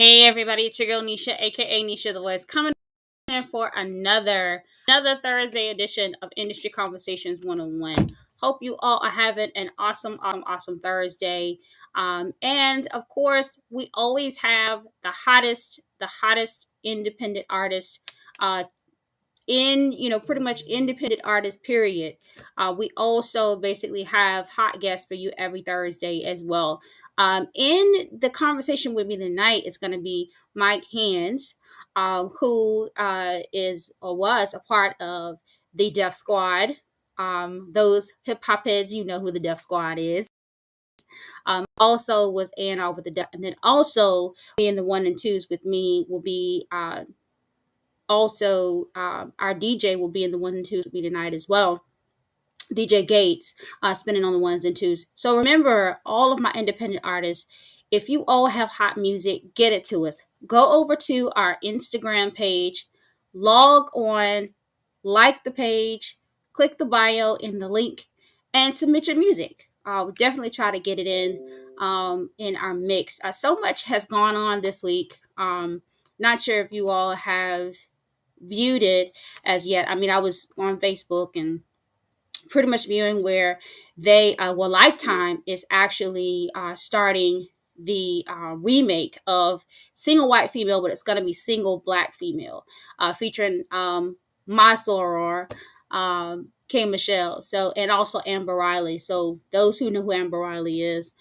Hey everybody, it's your girl Nisha, aka Nisha the Voice, coming in for another Thursday edition of Industry Conversations 101. Hope you all are having an awesome Thursday. And of course, we always have the hottest independent artist in pretty much independent artist period. We also basically have hot guests for you every Thursday as well. In the conversation with me tonight is going to be Mike Hands, who is or was a part of the Def Squad. Those hip hop heads, you know who the Def Squad is. Also was A&R with the Def, and then also being the one and twos with me will be also our DJ will be in the one and twos with me tonight as well. DJ Gates, spinning on the ones and twos. So remember, all of my independent artists, if you all have hot music, get it to us. Go over to our Instagram page, log on, like the page, click the bio in the link, and submit your music. We'll definitely try to get it in our mix. So much has gone on this week. Not sure if you all have viewed it as yet. I mean, I was on Facebook and pretty much viewing where Lifetime is actually starting the remake of Single White Female, but it's going to be Single Black Female, featuring my soror, K Michelle, so, and also Amber Riley. So those who know who Amber Riley is,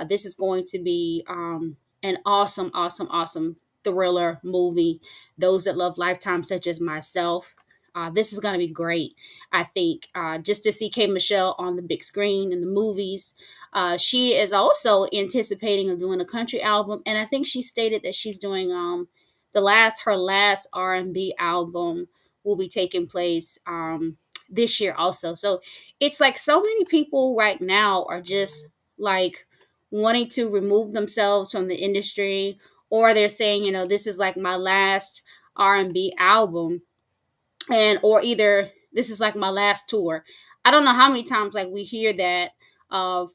this is going to be an awesome thriller movie. Those that love Lifetime, such as myself, this is going to be great. I think just to see K Michelle on the big screen in the movies. She is also anticipating of doing a country album, and I think she stated that she's doing her last R&B album will be taking place this year also. So it's like so many people right now are just like wanting to remove themselves from the industry, or they're saying, this is like my last R&B album, and or either this is like my last tour. I don't know how many times like we hear that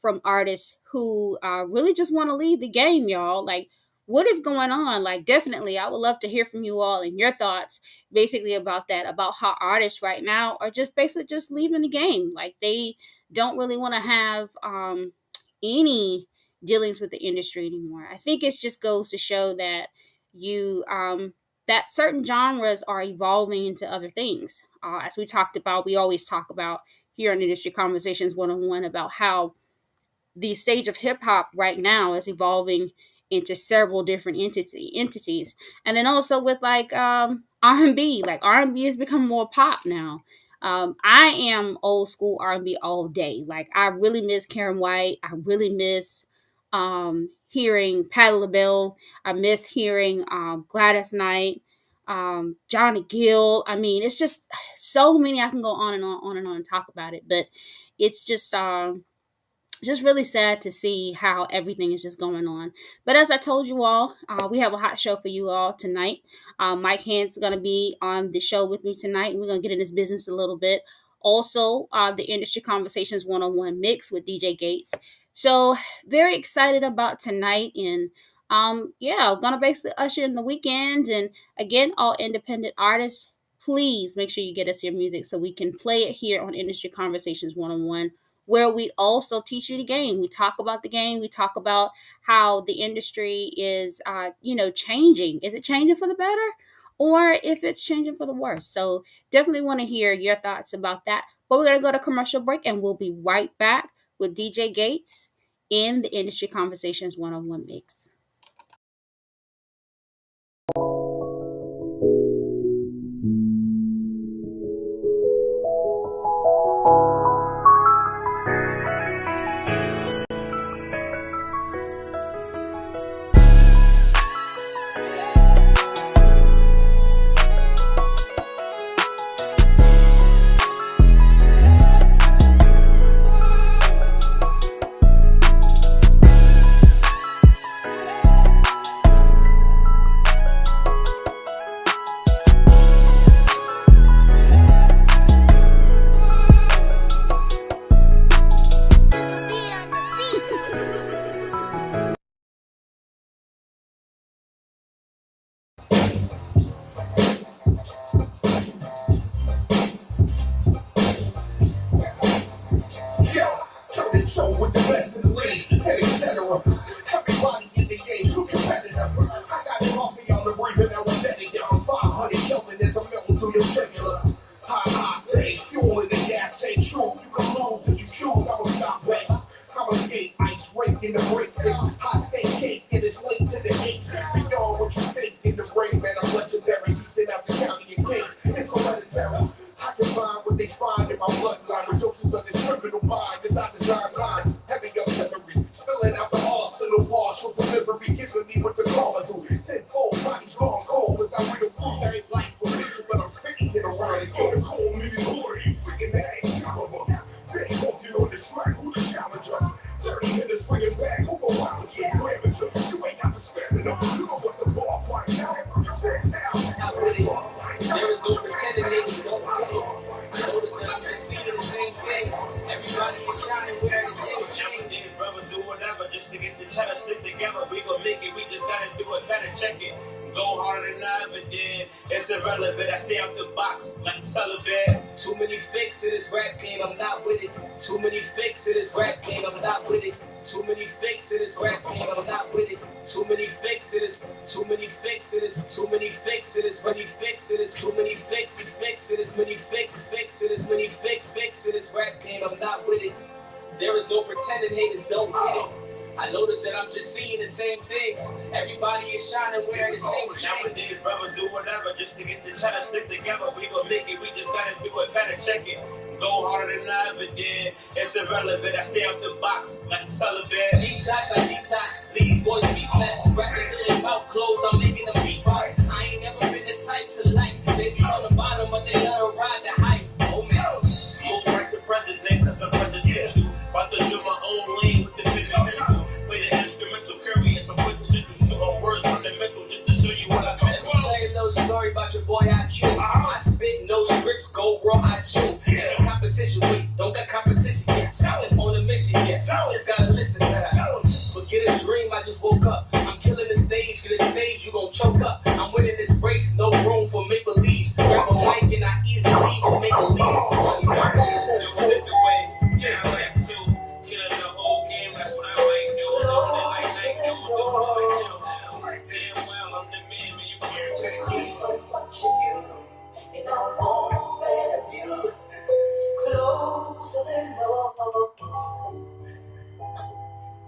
from artists who really just want to leave the game, y'all. Like, what is going on? Like, definitely, I would love to hear from you all and your thoughts, basically about that, about how artists right now are just basically just leaving the game. Like, they don't really want to have any dealings with the industry anymore. I think it just goes to show that you that certain genres are evolving into other things. As we always talk about here on Industry Conversations 101 about how the stage of hip hop right now is evolving into several different entities. And then also with like R&B, like R&B has become more pop now. I am old school R&B all day. Like, I really miss Karen White. I really miss hearing Patti LaBelle. I miss hearing Gladys Knight, Johnny Gill. I mean, it's just so many. I can go on and on and on and talk about it, but it's just really sad to see how everything is just going on. But as I told you all, we have a hot show for you all tonight. Mike Hands is going to be on the show with me tonight. We're going to get in this business a little bit. Also, the Industry Conversations 101 mix with DJ Gates. So very excited about tonight. And I'm going to basically usher in the weekend. And again, all independent artists, please make sure you get us your music so we can play it here on Industry Conversations 101, where we also teach you the game. We talk about the game. We talk about how the industry is, changing. Is it changing for the better, or if it's changing for the worse? So definitely want to hear your thoughts about that. But we're going to go to commercial break, and we'll be right back with DJ Gates in the Industry Conversations 101 mix. roller skate, ice rake in the break station, hot steak cake, and it's late to the 8th. Beyond what you think in the brain, man, I'm legendary. Houston out the county and case, it's hereditary. I combine what they find in my bloodline with doses of this criminal mind as I design lines. Heavy artillery, spilling out the arsenal, partial delivery, giving me what the caller do. Tenfold, bodies gone cold as I read a proof. That ain't like religion, but I'm speaking it around. It's gonna call me the Lord, you freaking that ain't caliber. They ain't walking on this track, who the challenger? 30 minutes swinging back, who gon' wild you, amateur? You ain't got the stamina, you don't want the ball fight now. Not really. There is no pretending niggas don't get it. I notice that I'm just seeing the same thing. Everybody is shining wearing the same chain. These brothers do whatever just to get the cheddar, stick together. We gon' make it, we just gotta do it better. Check it. Go harder than I ever did. It's irrelevant. I stay out the box like I'm celibate. Too many fakes in this rap game, I'm not with it. Too many fakes in this rap game, I'm not with it. Too many fakes in this rap game, I'm not with it. Too many fakes in this, too many fakes in this, too many fakes in this, many fakes in this, too many fakes and fakes in this, many fakes in this, many fakes in this rap game, I'm not with it. There is no pretending haters don't get it. I notice that I'm just seeing the same things. Everybody is shining wearing the same chains. These brothers do whatever just to get the cheddar, stick together. We gon' make it, we just gotta do it better. Check it. Go harder than I ever did. It's irrelevant. I stay out the box like I'm celibate. Detox, I detox. These boys speechless. Rapping till their mouth closed. I'm making them beatbox. I ain't never been the type to like. They be on the bottom, but they let her ride the hype. Oh man. Move like the president, cause I'm presidential. About to shoot my own lane with the vision mental. Play the instrumental, curious. I'm putting shit to shoot on words fundamental just to show you what I meant. Tell you a little story about your boy IQ. I spit no scripts, go raw, I chew. Ain't competition, wait, don't got competition yet. It's on a mission yet. Just gotta listen to that. Forget a dream, I just woke up. I'm killing the stage, get a stage, you gon' choke up. I'm winning this race, no room for make believes. Grab a mic and I easily will make a lead. Yeah, I like to. Killing the whole game, that's what I like do. Doing it like they do, doing it like you. Damn well, I'm the man, man, you can't take me. So much of you, and I want better view, closer than most.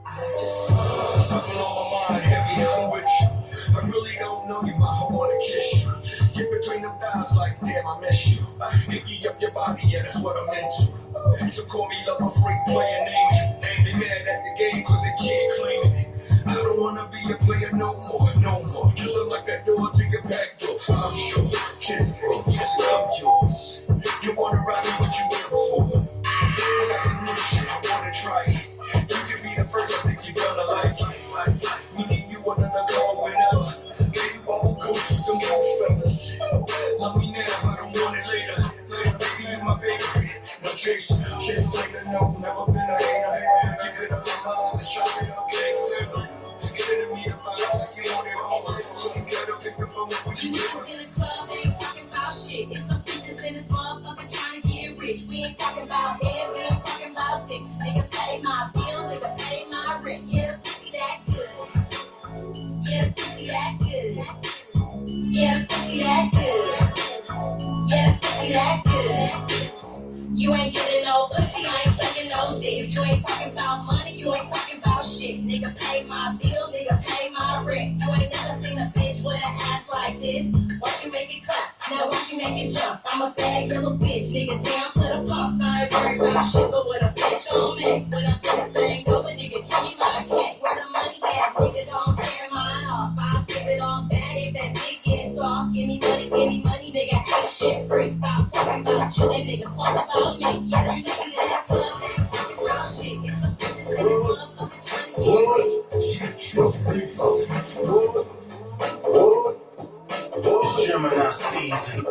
I just Something on my mind, heavy, I'm with you. I really don't know you, but I wanna kiss you. Get between them thighs like, damn, I miss you. Hickey up your body, yeah, that's what I'm into. So call me lover, freak, player, name it. They mad at the game cause they can't claim it. I don't wanna be a player no more, no more. Just unlock that door to your back door. I'm sure, just I'm yours. You wanna ride me, but you ain't before. I got some new shit, I wanna try it. You can be the first, I think you're gonna like it. We need you under the car whenever. Baby, won't go shoot them ghost fellas. Love me now, I don't want it later. Later, baby, you my baby. No chase, chase later, no, never been a hater. Give it up, love, and show it up, later. Get it to me if I like you want it all. So you gotta pick the phone when you get it. in the club, they ain't talking about shit. It's some bitches in this motherfucker trying to get rich. We ain't talking about head, we ain't talking about dick. Nigga pay my bills, nigga pay my rent. Yes, pussy that good. Yes, pussy that good. Yes, pussy that good. Yes, pussy that good. You ain't getting no pussy, I ain't sucking no dicks. You ain't talking about money, you ain't talking about shit. Nigga pay my bill, nigga pay my rent. You ain't never seen a bitch with an ass like this. Watch you make it clap, now watch you make it jump. I'm a bad little bitch, nigga down to the pumps. I ain't worried about shit, but what a bitch gon' make. When I'm this thing going, nigga, give me my cat. Where the money at, nigga, don't tear mine off. I'll give it all back if that dick gets soft. Give me money, nigga, ain't shit free. Stop talking about you, and nigga talk about me. Yeah, you nigga in that club, they ain't talking about shit. It's some bitches in this motherfucker trying to get rich. Gemini season.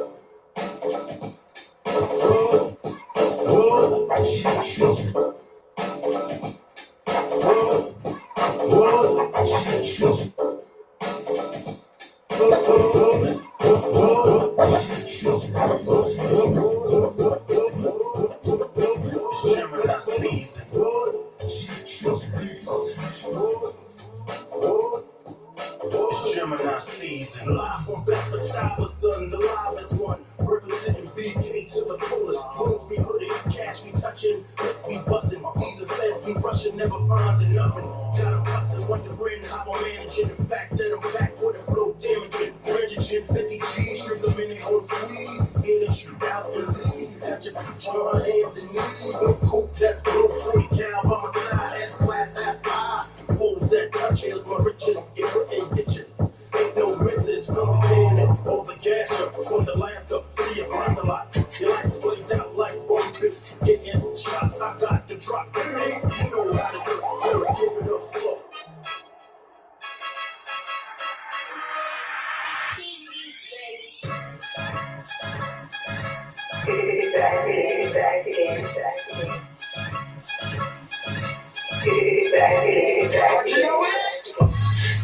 Gemini season. Live from Bedford Stuyvesant, the live is one. Representing Big K to the fullest. Phones be hooded, cash be touching, let's be busting. These are feds be rushing. should never find enough. And got a hustle, wondering how I'm managing the fact that I'm back with a flow damaging. Bridging 50 G's, strip them in their own squeeze. Hear that you doubt and leave. Got your bitch on her hands and knees. No coke, that's no 40 cal by my side. S-class, half-5. Fools that touch is my riches. Get put in ditches. Ain't no misses from the cannon or the gasher or the laughter. See you grind a lot. Your life is laid out like one bitch. Getting shots, I got the drop. You know how to do it. So give it up slow.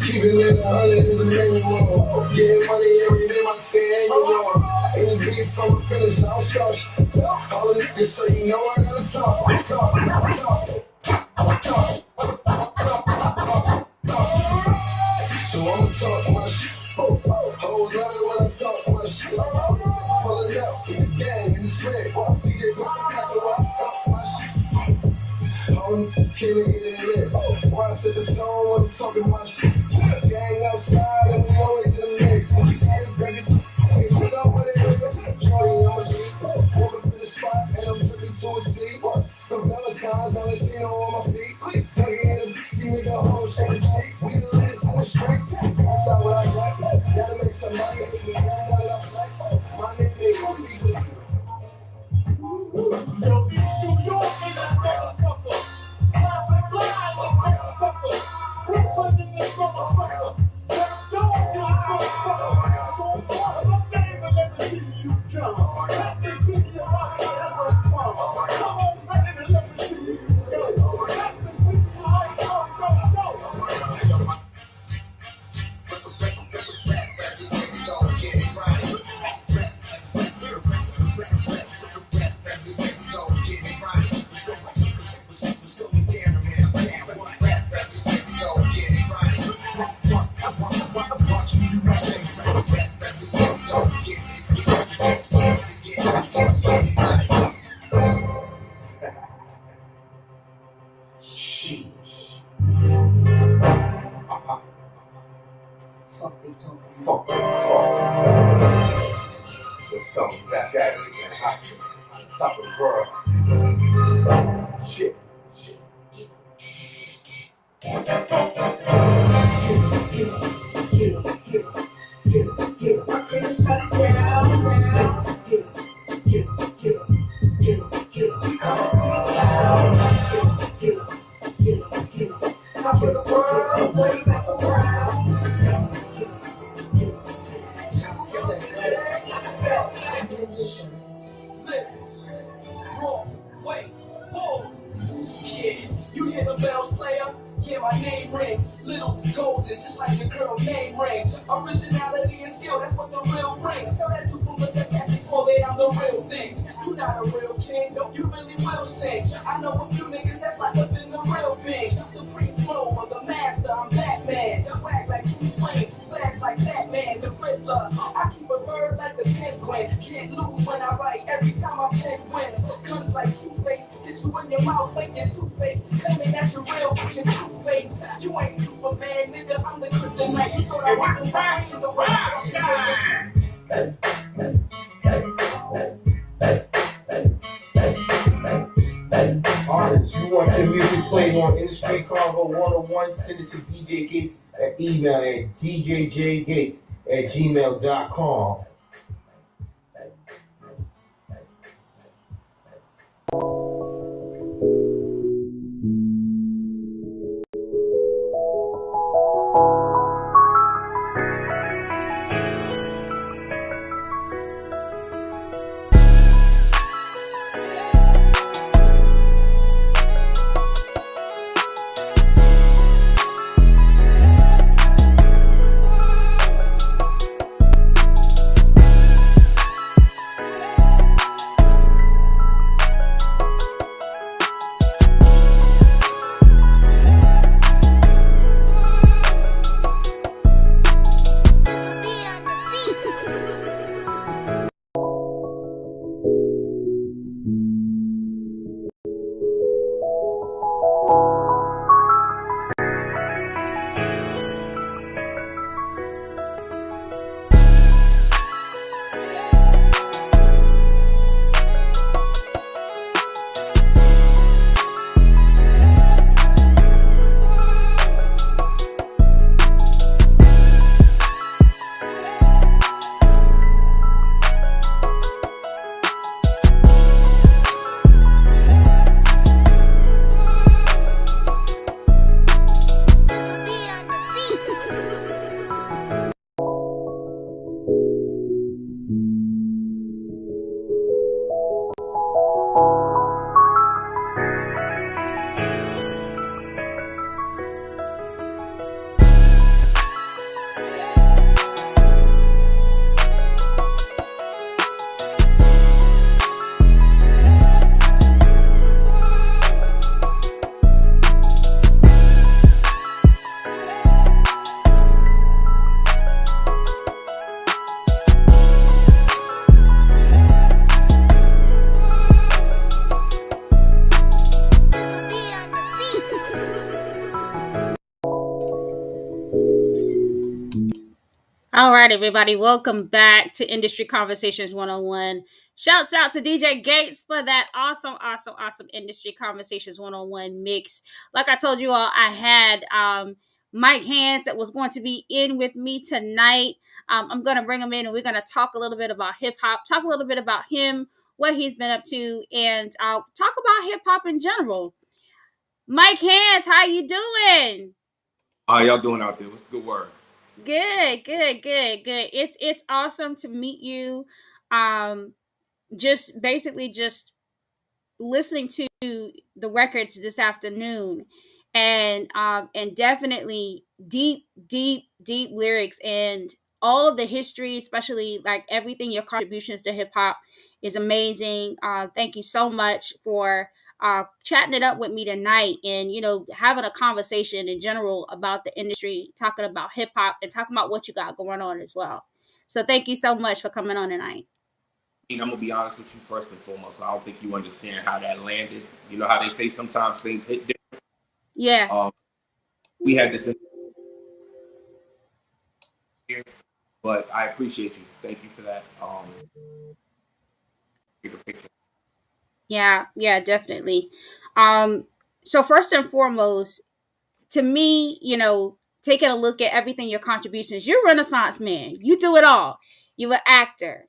Keep it lit, 100 is a million more. Getting money every day, my thing ain't no more. Any beef from the finish, I don't start. All the niggas say, you know I gotta talk. So I'ma talk my shit. Hoes love it when I talk my shit. Pulling up in the gang, in the sweat. DJ Pussy, that's why I talk my shit. I'm killing it in there. Why I set the tone when I'm talking my shit. Gang outside and we always in the mix. You see us bringing, we put up what it is. Johnny, I'm a lead. Woke up in the spot and I'm dripping to a T. The Valentine's, Valentino on my feet. Duggy in the T, nigga, whole shake the cheeks. We the latest in the streets. That's how what I got. Gotta make some money, hit me hands out of that flex. My name is Lee. Yo, it's New York in that motherfucker. Classic Live, this motherfucker. Brooklyn in this motherfucker. Let's go, you motherfucker. So far, my name and let me see you jump. Let me see your body ever come. Come on, ready to let me see you go. Let me see how you go. Fuck that. There's something back at it again. Hot. Top of the world. Shit. I can't shut it down. I put the world way back around. You hear the bells, player? Yeah, my name rings. Littles is golden, just like your girl name rings. Originality and skill, that's what the real brings. So that dude from the test before they I'm the real thing. You not a real king, though you really will sing. I know a few niggas that's like up in the real thing. Supreme flow of the master, I'm Batman. Swag like Bruce Wayne, splash like Batman, the Riddler. I keep a bird like the penguin. Can't lose when I write, every time I pen wins. Guns like Two-Face, hit you in your mouth like you're Two-Face. Claiming that you're real, but you're Two-Face. You ain't Superman, nigga, I'm the kryptonite. You thought I was the rain, the way Artists, you want your music played on Industry Convo 101, send it to DJ Gates at email at djjgates@gmail.com. All right, everybody, welcome back to Industry Conversations 101. Shouts out to DJ Gates for that awesome Industry Conversations 101 mix. Like I told you all, I had Mike Hands that was going to be in with me tonight. I'm going to bring him in and we're going to talk a little bit about hip hop, talk a little bit about him, what he's been up to, and talk about hip hop in general. Mike Hands, how you doing? How y'all doing out there? What's the good word? Good. It's awesome to meet you. Just basically just listening to the records this afternoon, and definitely deep lyrics and all of the history, especially like everything your contributions to hip hop is amazing. Thank you so much for chatting it up with me tonight, and having a conversation in general about the industry, talking about hip hop and talking about what you got going on as well. So thank you so much for coming on tonight. I'm gonna be honest with you first and foremost. I don't think you understand how that landed. You know how they say sometimes things hit different. Yeah. We had this in here, but I appreciate you. Thank you for that. Bigger picture. Yeah, definitely. So first and foremost, to me, taking a look at everything, your contributions, you're a Renaissance man. You do it all. You're an actor,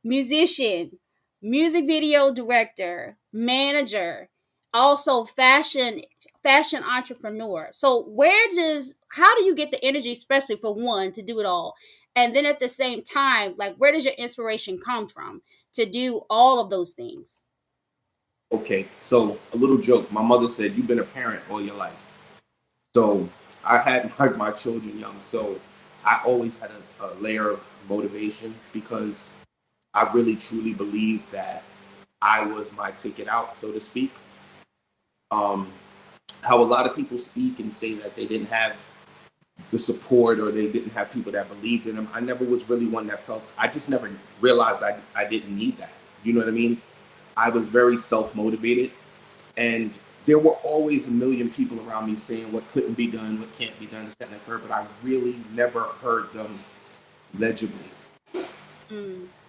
musician, music video director, manager, also fashion entrepreneur. So how do you get the energy, especially for one, to do it all? And then at the same time, like, where does your inspiration come from to do all of those things? Okay, so a little joke. My mother said, "You've been a parent all your life." So I had my children young. So I always had a layer of motivation because I really truly believe that I was my ticket out, so to speak. How a lot of people speak and say that they didn't have the support or they didn't have people that believed in them. I never was really one that felt, I just never realized I didn't need that. You know what I mean? I was very self-motivated, and there were always a million people around me saying what couldn't be done, what can't be done, this, that, and the third, but I really never heard them legibly.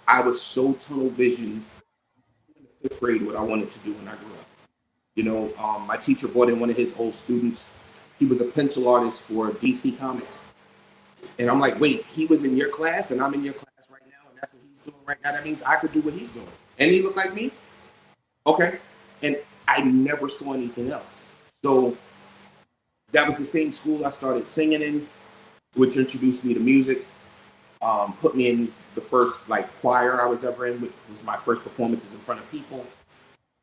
I was so tunnel vision in the 5th grade what I wanted to do when I grew up. My teacher brought in one of his old students. He was a pencil artist for DC Comics. And I'm like, wait, he was in your class and I'm in your class right now, and that's what he's doing right now. That means I could do what he's doing. And he looked like me? Okay. And I never saw anything else. So that was the same school I started singing in, which introduced me to music, put me in the first choir I was ever in, which was my first performances in front of people.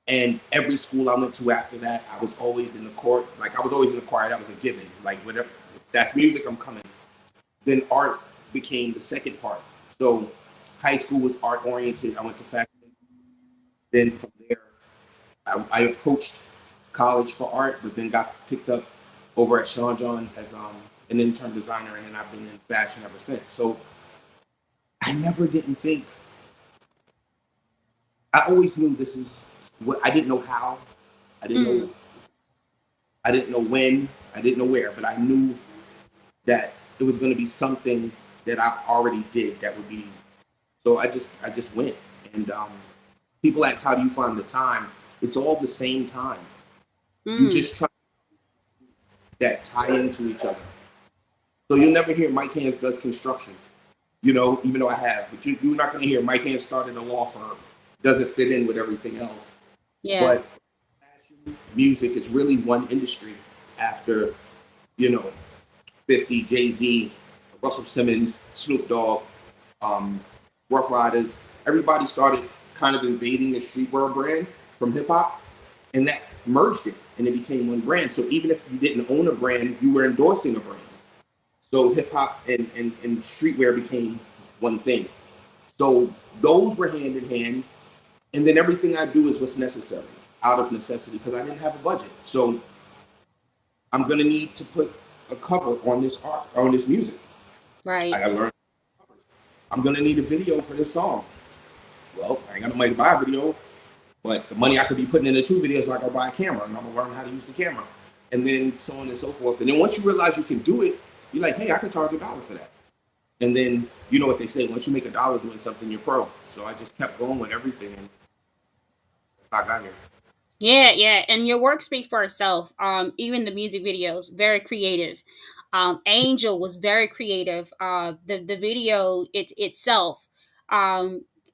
And every school I went to after that, I was always in the court. I was always in the choir. That was a given. Whatever, if that's music, I'm coming. Then art became the second part. So high school was art oriented. I went to faculty. Then from there, I approached college for art, but then got picked up over at Sean John as an intern designer, and then I've been in fashion ever since. So I never didn't think. I always knew this is what I didn't know how. I didn't know. I didn't know when. I didn't know where, but I knew that it was going to be something that I already did that would be. So I just went, and people ask, how do you find the time? It's all the same time. You just try that tie into each other. So you'll never hear Mike Hands does construction, even though I have. But you're not going to hear Mike Hands started a law firm. Doesn't fit in with everything else. Yeah. But fashion, music is really one industry after, 50, Jay-Z, Russell Simmons, Snoop Dogg, Rough Riders. Everybody started kind of invading the streetwear brand from hip hop, and that merged it, and it became one brand. So even if you didn't own a brand, you were endorsing a brand. So hip hop and streetwear became one thing. So those were hand in hand. And then everything I do is what's necessary, out of necessity, because I didn't have a budget. So I'm going to need to put a cover on this art, on this music. Right. I got to learn covers. I'm going to need a video for this song. Well, I ain't got no money to buy a video, but the money I could be putting into 2 videos, I go buy a camera, and I'm going to learn how to use the camera. And then so on and so forth. And then once you realize you can do it, you're like, hey, I can charge $1 for that. And then, you know what they say, once you make $1 doing something, you're pro. So I just kept going with everything, and that's how I got here. Yeah, and your work speaks for itself. Even the music videos, very creative. Angel was very creative. The video itself,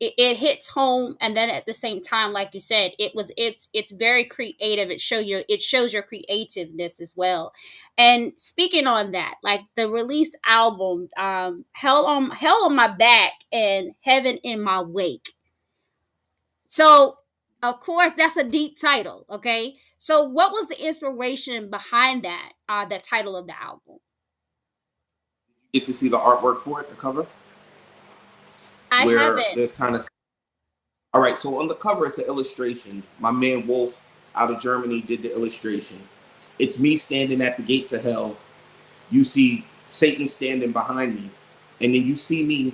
it hits home, and then at the same time, like you said, it's very creative. It shows your creativeness as well. And speaking on that, like the release album, Hell on My Back and Heaven in My Wake. So, of course, that's a deep title. Okay, so what was the inspiration behind that? The title of the album. Get to see the artwork for it, the cover, I where haven't. there's kind of, all right. So on the cover, it's an illustration. My man Wolf out of Germany did the illustration. It's me standing at the gates of hell. You see Satan standing behind me, and then you see me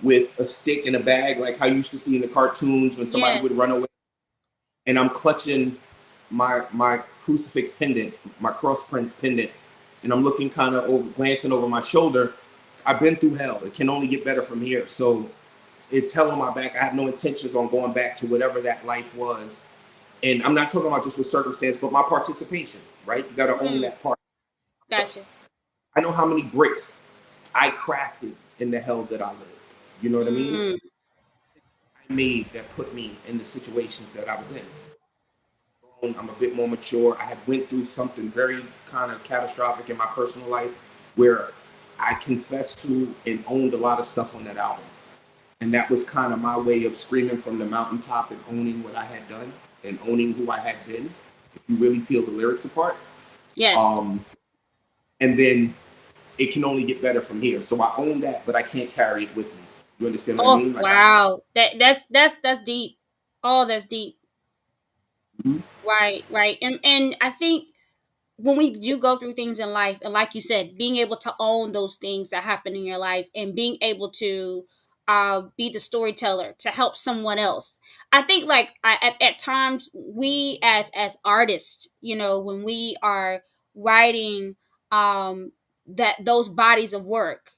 with a stick in a bag, like how you used to see in the cartoons when somebody would Yes. run away. And I'm clutching my crucifix pendant, my cross print pendant, and I'm looking kind of over, glancing over my shoulder. I've been through hell. It can only get better from here. So it's hell on my back. I have no intentions on going back to whatever that life was. And I'm not talking about just with circumstance, but my participation, right? You got to own that part. Gotcha. I know how many bricks I crafted in the hell that I lived. You know what I mean? Mm. I made that put me in the situations that I was in. I'm a bit more mature. I had went through something very kind of catastrophic in my personal life where I confessed to and owned a lot of stuff on that album. And that was kind of my way of screaming from the mountaintop and owning what I had done and owning who I had been, if you really peel the lyrics apart. Yes. And then it can only get better from here. So I own that, but I can't carry it with me. You understand what I mean? Like Wow. That's deep. Oh, that's deep. Mhm. Right. And I think when we do go through things in life, and like you said, being able to own those things that happen in your life and being able to be the storyteller to help someone else. I think like at times we as artists, when we are writing that those bodies of work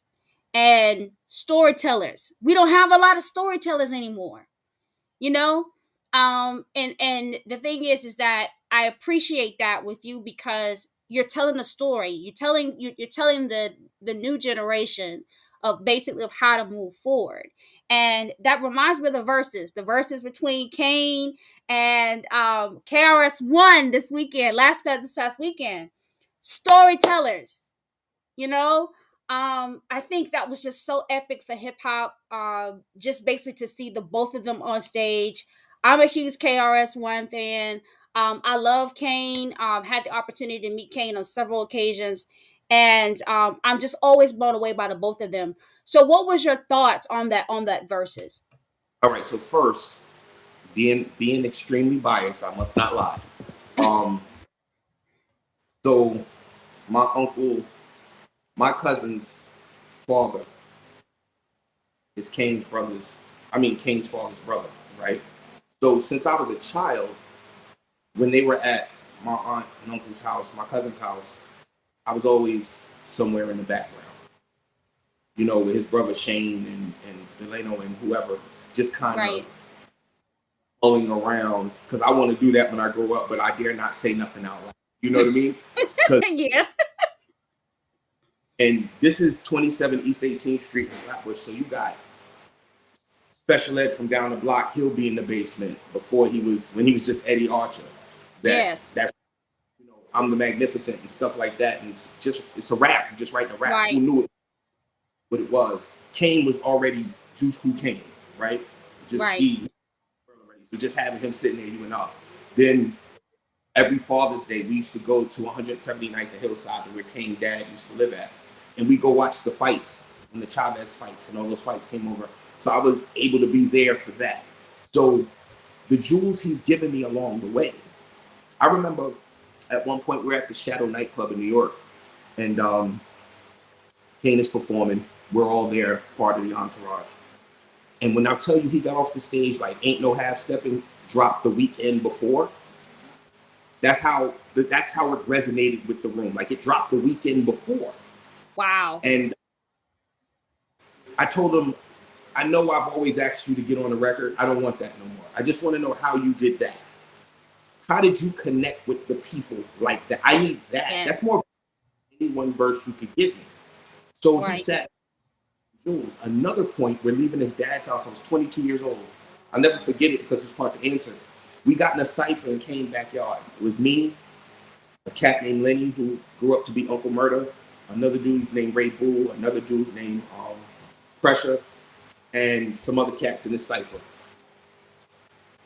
and storytellers, we don't have a lot of storytellers anymore, you know and the thing is that I appreciate that with you because you're telling a story. You're telling the new generation of basically of how to move forward. And that reminds me of the verses between Kane and KRS-One this past weekend. Storytellers, you know I think that was just so epic for hip hop. Just basically to see the both of them on stage. I'm a huge KRS-One fan. I love Kane. Had the opportunity to meet Kane on several occasions, and I'm just always blown away by the both of them. So what was your thoughts on that verses? All right. So first, being extremely biased, I must not lie. So my cousin's father is Kane's father's brother, right? So since I was a child, when they were at my aunt and uncle's house, my cousin's house, I was always somewhere in the background. With his brother Shane and Delano and whoever, just kind of Right. mulling around because I want to do that when I grow up, but I dare not say nothing out loud. You know what I mean? Yeah. And this is 27 East 18th Street in Flatbush, so you got Special Ed from down the block. He'll be in the basement when he was just Eddie Archer. Yes. That's I'm the Magnificent and stuff like that, and it's a rap. You just writing a rap. Right. Who knew what it was? Kane was already Juice Who Kane, right? Right. So just having him sitting there, you went up. Then every Father's Day, we used to go to 179th and Hillside, where Kane's dad used to live at, and we go watch the fights, and the Chavez fights, and all those fights came over. So I was able to be there for that. So the jewels he's given me along the way. I remember at one point we're at the Shadow nightclub in New York, and Kane is performing. We're all there, part of the entourage. And when I tell you he got off the stage like Ain't No Half Stepping dropped the weekend before, that's how it resonated with the room. Like it dropped the weekend before. Wow. And I told him, I know I've always asked you to get on the record. I don't want that no more. I just want to know how you did that. How did you connect with the people like that? I need that. Yes. That's more than any one verse you could give me. So he Right. sat. Jules, another point, we're leaving his dad's house. I was 22 years old. I'll never forget it because it's part of the answer. We got in a cipher in Kane's backyard. It was me, a cat named Lenny who grew up to be Uncle Murder, another dude named Ray Bull, another dude named Pressure, and some other cats in this cipher.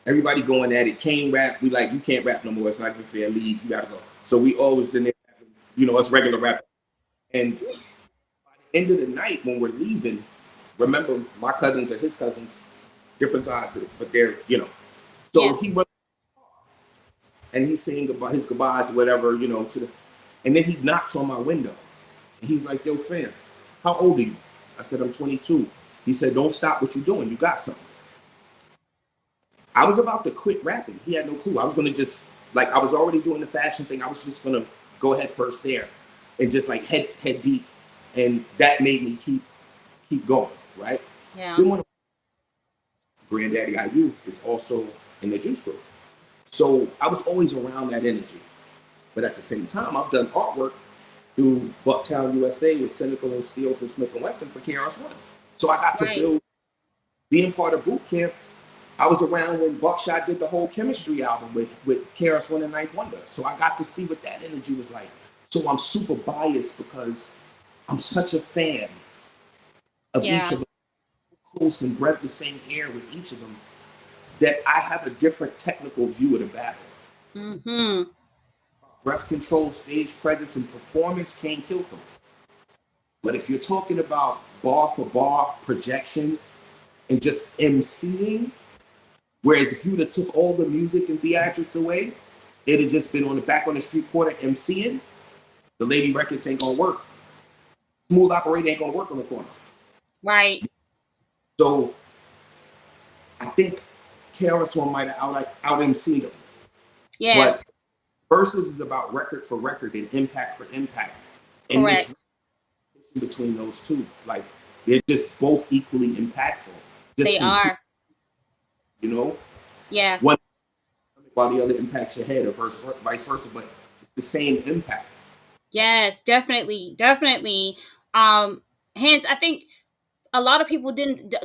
Everybody going at it. Kane rap. We like, you can't rap no more. It's not even fair. Leave. You gotta go. So we always in there, you know, us regular rappers. And by the end of the night, when we're leaving, remember my cousins are his cousins, different sides of it, but they're, you know. So Yeah. he runs and he's saying his goodbyes, whatever, you know, and then he knocks on my window. And he's like, yo, fam, how old are you? I said, I'm 22. He said, don't stop what you're doing. You got something. I was about to quit rapping. He had no clue. I was going to just, like, I was already doing the fashion thing. I was just going to go head first there and just like head deep. And that made me keep going, right? Yeah. Then when Granddaddy IU is also in the Juice Group. So I was always around that energy. But at the same time, I've done artwork through Bucktown, USA with Cynical and Steel from Smith & Wesson for KRS-One. So I got to Right. build, being part of boot camp. I was around when Buckshot did the whole Chemistry album with KRS-One and Ninth Wonder. So I got to see what that energy was like. So I'm super biased because I'm such a fan of Yeah. each of them, close and breathe the same air with each of them, that I have a different technical view of the battle. Mm-hmm. Breath control, stage presence, and performance can't kill them. But if you're talking about bar for bar projection and just MCing, whereas if you would have took all the music and theatrics away, it'd have just been on the back on the street corner MCing, the Lady Records ain't gonna work. Smooth Operator ain't gonna work on the corner. Right. So I think KRS-One might have out MC'd them. Yeah. But Versus is about record for record and impact for impact. And Correct. it's between those two. Like, they're just both equally impactful. Just They in two, are. you know? Yeah. One while the other impacts your head or vice versa, but it's the same impact. Yes, definitely. Definitely. Hence, I think a lot of people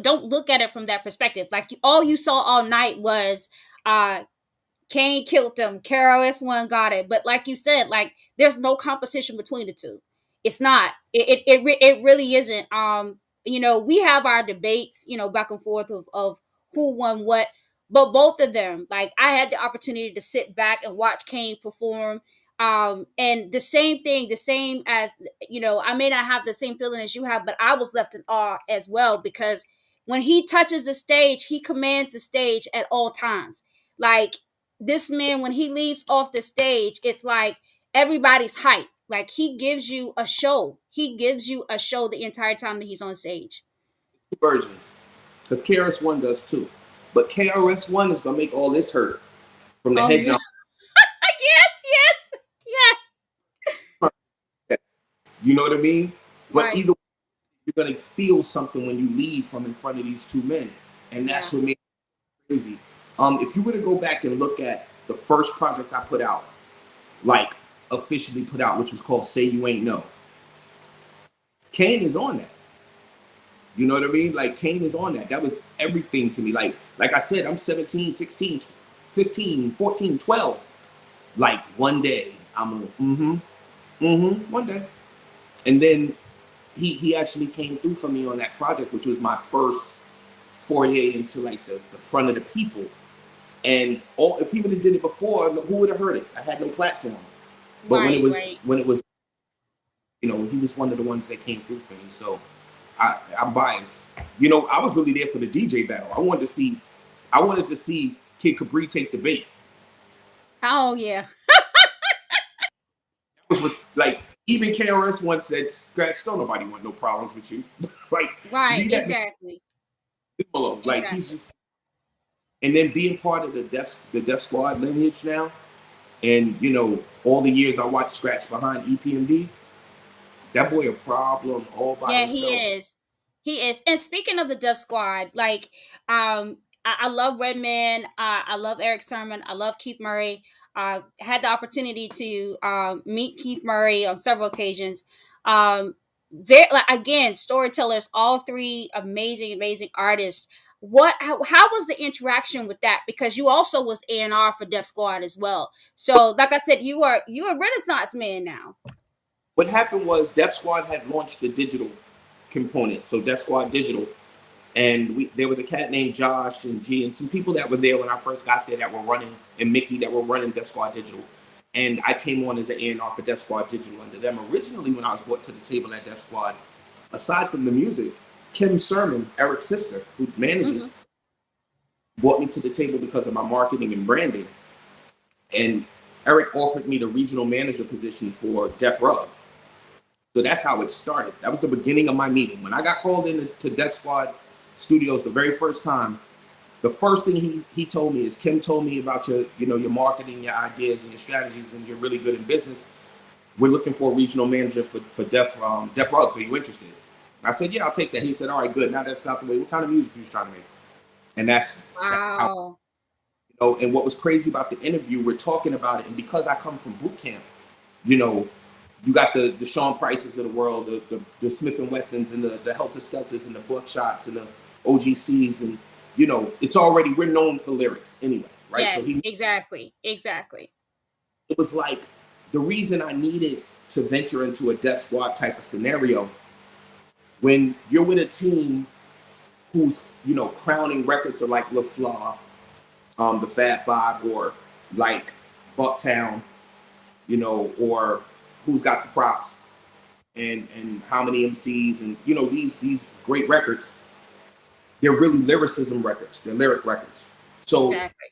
don't look at it from that perspective. Like, all you saw all night was Kane killed them, KRS-One got it. But like you said, like, there's no competition between the two. It's not. It really isn't. You know, we have our debates, you know, back and forth of who won what, but both of them, like, I had the opportunity to sit back and watch Kane perform. And the same as, you know, I may not have the same feeling as you have, but I was left in awe as well, because when he touches the stage, he commands the stage at all times. Like, this man, when he leaves off the stage, it's like everybody's hyped. Like, he gives you a show. He gives you a show the entire time that he's on stage. Two versions. Because KRS-One does too. But KRS-One is going to make all this hurt from the head Yeah. down. yes. You know what I mean? But Right. either way, you're going to feel something when you leave from in front of these two men. And that's what makes it crazy. If you were to go back and look at the first project I put out, like officially put out, which was called Say You Ain't Know, Kane is on that. You know what I mean? Like, Kane is on that. That was everything to me. Like I said, I'm 17, 16, 15, 14, 12. Like, one day, I'm one day. And then he actually came through for me on that project, which was my first foray into, like, the front of the people. And if he would have did it before, who would have heard it? I had no platform. But when it was, you know, he was one of the ones that came through for me. So I'm biased. You know, I was really there for the DJ battle. I wanted to see Kid Capri take the bait. Oh yeah. Like, even KRS once said, "Scratch, don't nobody want no problems with you." Like, Right. leave that Exactly. alone. Like, he's just. And then being part of the Def Squad lineage now, and, you know, all the years I watched Scratch behind EPMD, that boy a problem all by himself. Yeah, he is. He is. And speaking of the Def Squad, like, I love Redman. I love Eric Sermon. I love Keith Murray. Had the opportunity to meet Keith Murray on several occasions. Very, like, again, storytellers, all three amazing, amazing artists. How was the interaction with that? Because you also was A&R for Def Squad as well. So, like I said, you a Renaissance man now. What happened was Def Squad had launched the digital component, so Def Squad Digital, and there was a cat named Josh and G and some people that were there when I first got there that were running, and Mickey that were running Def Squad Digital. And I came on as an A&R for Def Squad Digital under them. Originally, when I was brought to the table at Def Squad, aside from the music, Kim Sermon, Eric's sister, who manages, brought me to the table because of my marketing and branding. And Eric offered me the regional manager position for Def Rugs. So that's how it started. That was the beginning of my meeting. When I got called into Def Squad Studios the very first time, the first thing he told me is, Kim told me about your marketing, your ideas, and your strategies, and you're really good in business. We're looking for a regional manager for Def Rugs. Are you interested? I said, yeah, I'll take that. He said, all right, good. Now that's not the way. What kind of music you was trying to make? And that's how, and what was crazy about the interview, we're talking about it, and because I come from boot camp, you got the Sean Prices of the world, the Smith and Wessons, and the Helter Skelters, and the Buckshots, and the OGCs, and we're known for lyrics anyway, right? Yes, exactly. It was like the reason I needed to venture into a Def Squad type of scenario, when you're with a team who's crowning records of like LaFleur, the Fat Five, or like Bucktown, or Who's Got the Props, and How Many MCs, and these great records. They're really lyricism records. They're lyric records. So exactly.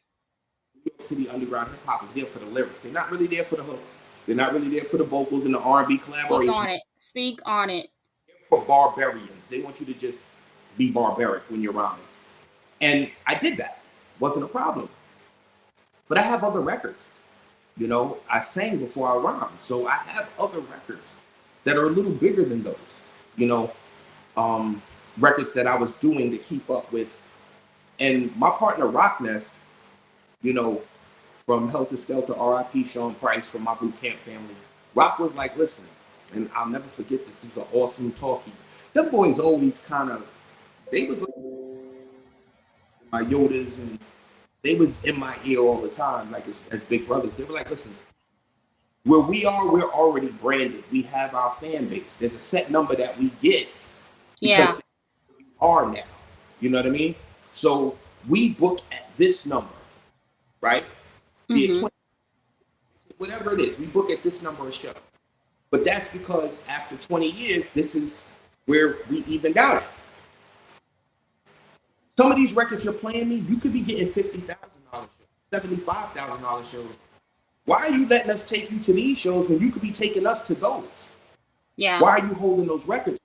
New York City underground hip hop is there for the lyrics. They're not really there for the hooks. They're not really there for the vocals and the R&B collaboration. Speak on it. For barbarians, they want you to just be barbaric when you're rhyming, and I did that. Wasn't a problem. But I have other records. I sang before I rhymed, so I have other records that are a little bigger than those. Records that I was doing to keep up with. And my partner Rockness, from Helter Skelter, R.I.P. Sean Price, from my boot camp family, Rock was like, listen, and I'll never forget this, he was an awesome talkie. Them boys always they was like my Yodas, and they was in my ear all the time, like as big brothers. They were like, listen, where we are, we're already branded. We have our fan base. There's a set number that we get. Yeah. We are now. You know what I mean? So we book at this number, right? Be it 20, whatever it is, we book at this number a show. But that's because after 20 years, this is where we evened out at. Some of these records you're playing me, you could be getting $50,000 shows, $75,000 shows. Why are you letting us take you to these shows when you could be taking us to those? Yeah. Why are you holding those records?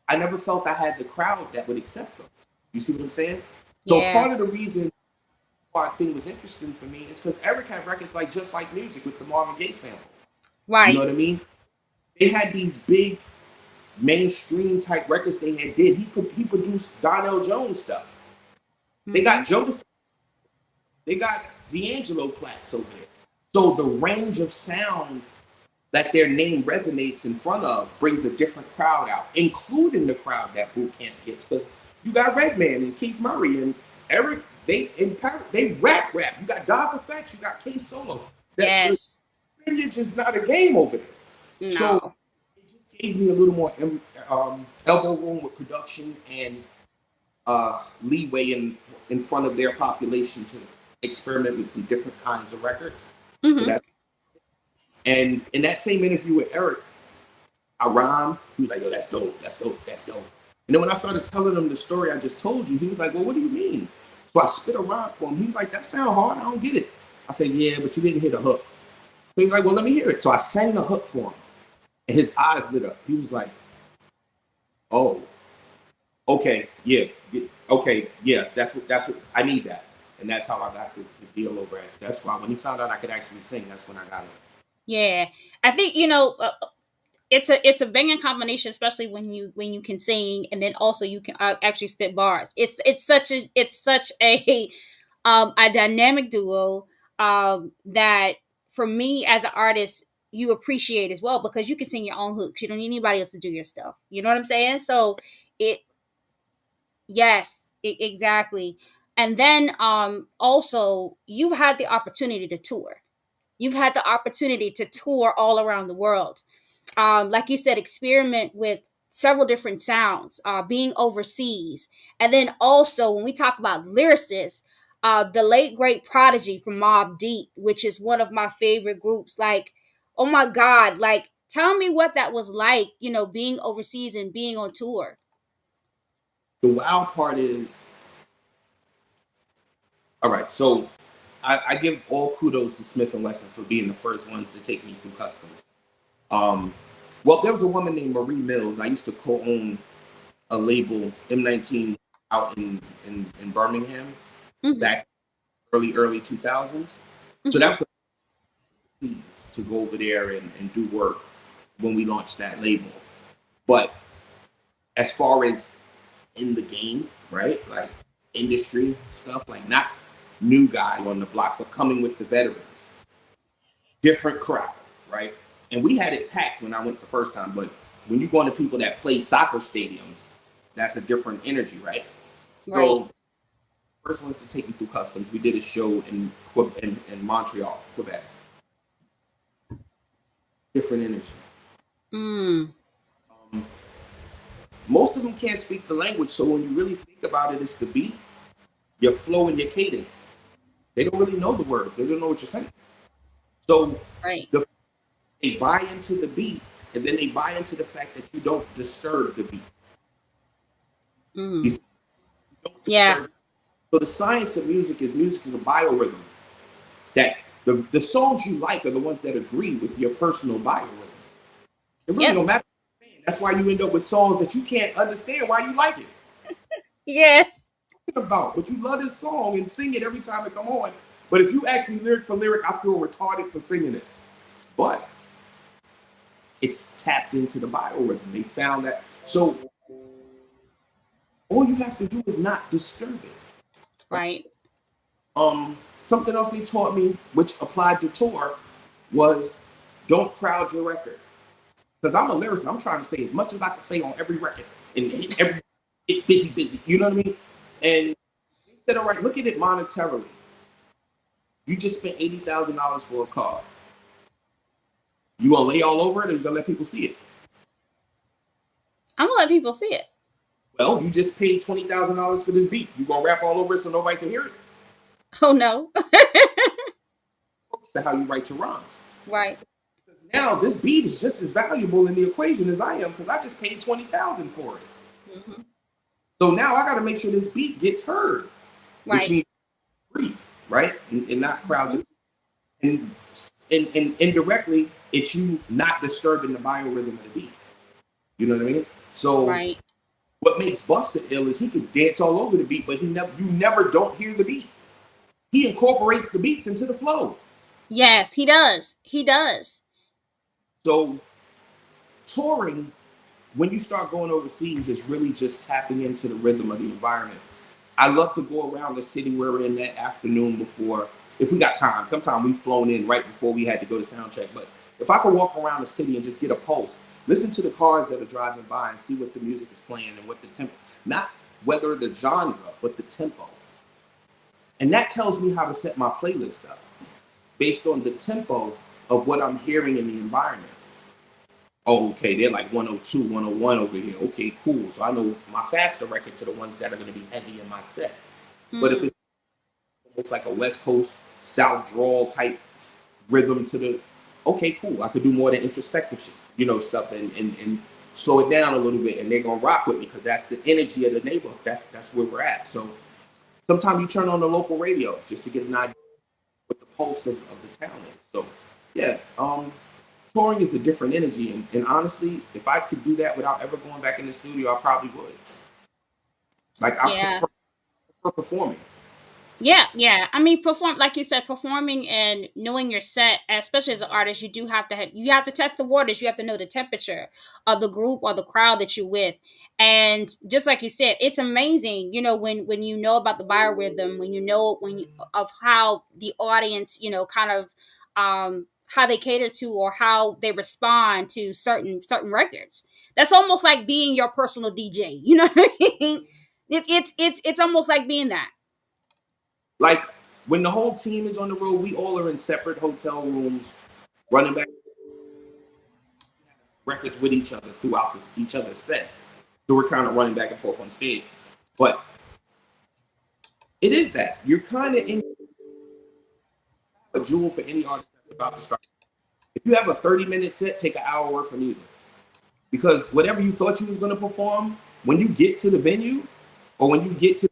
I never felt I had the crowd that would accept them. You see what I'm saying? So part of the reason why the thing was interesting for me is because Eric had records like Just Like Music with the Marvin Gaye sample. Right. You know what I mean? They had these big mainstream type records they had did. He produced Donnell Jones stuff. They got Jodeci. They got D'Angelo Platts over there. So the range of sound that their name resonates in front of brings a different crowd out, including the crowd that boot camp gets. Because you got Redman and Keith Murray and Eric. They rap. You got Daz Effects. You got K Solo. Yes. It's just not a game over there. No. So it just gave me a little more elbow room with production and leeway in front of their population to experiment with some different kinds of records. So and in that same interview with Eric, I rhymed. He was like, yo, that's dope. And then when I started telling him the story I just told you, he was like, well, what do you mean? So I spit a rhyme for him. He was like, that sounds hard. I don't get it. I said, yeah, but you didn't hear the hook. So he's like, well, let me hear it. So I sang the hook for him. And his eyes lit up. He was like, oh, okay, yeah, that's what I need that. And that's how I got the deal over at. That's why when he found out I could actually sing, that's when I got it. Yeah. I think, it's a banging combination, especially when you can sing and then also you can actually spit bars. It's such a dynamic duo that for me as an artist you appreciate as well because you can sing your own hooks. You don't need anybody else to do your stuff. You know what I'm saying? So it yes, exactly. And then also you've had the opportunity to tour. You've had the opportunity to tour all around the world. Like you said, experiment with several different sounds, being overseas. And then also, when we talk about lyricists, the late great Prodigy from Mobb Deep, which is one of my favorite groups. Like, oh my God, like, tell me what that was like, being overseas and being on tour. The wild part is, all right, so I give all kudos to Smith and Wesson for being the first ones to take me through customs. Um, well, there was a woman named Marie Mills. I used to co-own a label, M19, out in Birmingham Mhm. back early 2000s. So that was the seeds to go over there and do work when we launched that label. But as far as in the game, right? Like industry stuff, like not new guy on the block, but coming with the veterans. Different crowd, right? And we had it packed when I went the first time, but when you go into people that play soccer stadiums, that's a different energy, right? So Right. first ones to take me through customs, we did a show in Montreal, Quebec. Different energy. Mm. Most of them can't speak the language, so when you really think about it, it's the beat, your flow, and your cadence. They don't really know the words. They don't know what you're saying. So Right. they buy into the beat, and then they buy into the fact that you don't disturb the beat. Mm. You see, you don't Yeah. disturb. So the science of music is a biorhythm. That the songs you like are the ones that agree with your personal biorhythm. It really Yep. don't matter what you're saying. That's why you end up with songs that you can't understand why you like it. Yes. About, but you love this song and sing it every time it come on. But if you ask me lyric for lyric, I feel retarded for singing this. But it's tapped into the biorhythm. They found that. So all you have to do is not disturb it. Right. Something else they taught me, which applied to tour, was don't crowd your record. Because I'm a lyricist, I'm trying to say as much as I can say on every record and hit every hit busy. You know what I mean? And they said, all right, look at it monetarily. You just spent $80,000 for a car. You gonna lay all over it, or you gonna let people see it? I'm gonna let people see it. Well, you just paid $20,000 for this beat. You gonna rap all over it so nobody can hear it? Oh no. That's how you write your rhymes. Right. Because now this beat is just as valuable in the equation as I am, because I just paid $20,000 for it. Mm-hmm. So now I got to make sure this beat gets heard, which Right. means breathe, right, and not crowded. And indirectly, it's you not disturbing the biorhythm of the beat. You know what I mean? So Right. what makes Busta ill is he can dance all over the beat, but you never don't hear the beat. He incorporates the beats into the flow. Yes, he does. He does. So touring, when you start going overseas, is really just tapping into the rhythm of the environment. I love to go around the city where we're in that afternoon before, if we got time. Sometimes we've flown in right before we had to go to sound check. But if I could walk around the city and just get a pulse, listen to the cars that are driving by and see what the music is playing and what the tempo, not whether the genre, but the tempo. And that tells me how to set my playlist up based on the tempo of what I'm hearing in the environment. Oh, okay, they're like 102, 101 over here. Okay, cool. So I know my faster records are the ones that are going to be heavy in my set. But if it's almost like a West Coast, South drawl type rhythm to the, okay, cool. I could do more than introspective shit, stuff and slow it down a little bit, and they're going to rock with me because that's the energy of the neighborhood. That's where we're at. So sometimes you turn on the local radio just to get an idea what the pulse of the town is. So yeah, touring is a different energy, and honestly, if I could do that without ever going back in the studio, I probably would. Like I Yeah. prefer performing. Yeah. I mean, perform like you said, performing and knowing your set, especially as an artist, you have to test the waters. You have to know the temperature of the group or the crowd that you're with. And just like you said, it's amazing, when you know about the biorhythm, when you know of how the audience, kind of how they cater to or how they respond to certain records. That's almost like being your personal DJ. You know what I mean? It's almost like being that. Like when the whole team is on the road, we all are in separate hotel rooms, running back records with each other throughout each other's set. So we're kind of running back and forth on stage. But it is that you're kind of in a jewel for any artist that's about to start. If you have a 30-minute set, take an hour worth of music. Because whatever you thought you was going to perform, when you get to the venue or when you get to,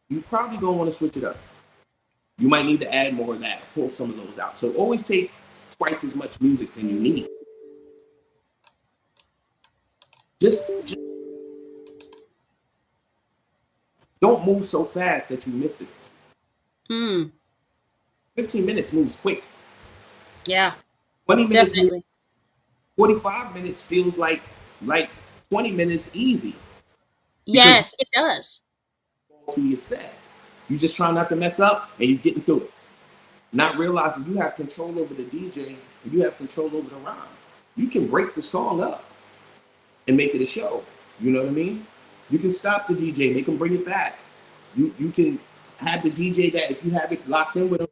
you probably going to want to switch it up. You might need to add more of that, pull some of those out. So always take twice as much music than you need. Just don't move so fast that you miss it. 15 minutes moves quick. Yeah, 20 minutes, definitely. 45 minutes feels like 20 minutes easy. Yes, it does. Through your set. You just try not to mess up and you're getting through it. Not realizing you have control over the DJ and you have control over the rhyme. You can break the song up and make it a show. You know what I mean? You can stop the DJ, make him bring it back. You can have the DJ that if you have it locked in with him,